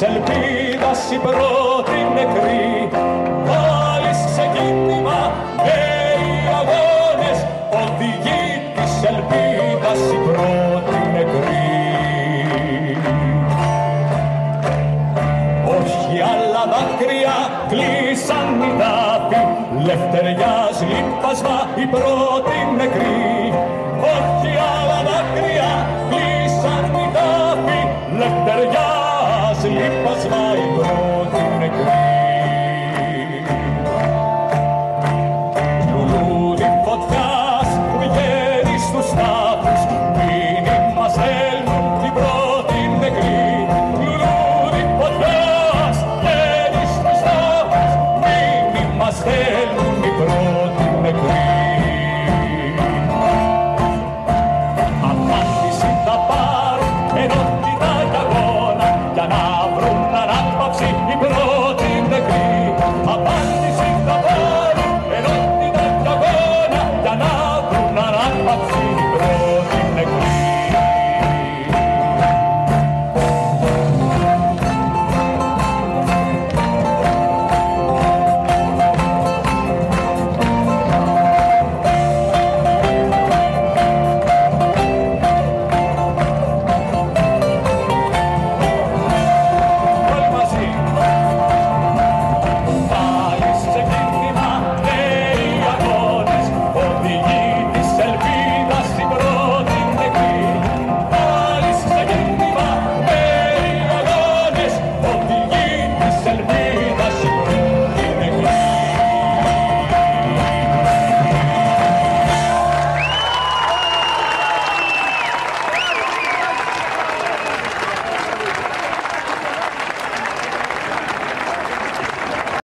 ελπίδας η πρώτη νεκρή. Πάλι σε κίνημα νέοι αγώνες, οδηγεί της ελπίδας η πρώτη νεκρή. Όχι άλλα δάκρυα κλείσαν οι τάφοι, λευτεριάς λίπασμα η πρώτη νεκρή. Όχι άλλα δάκρυα κλείσαν οι τάφοι, λευτεριάς λίπασμα η πρώτη νεκρή.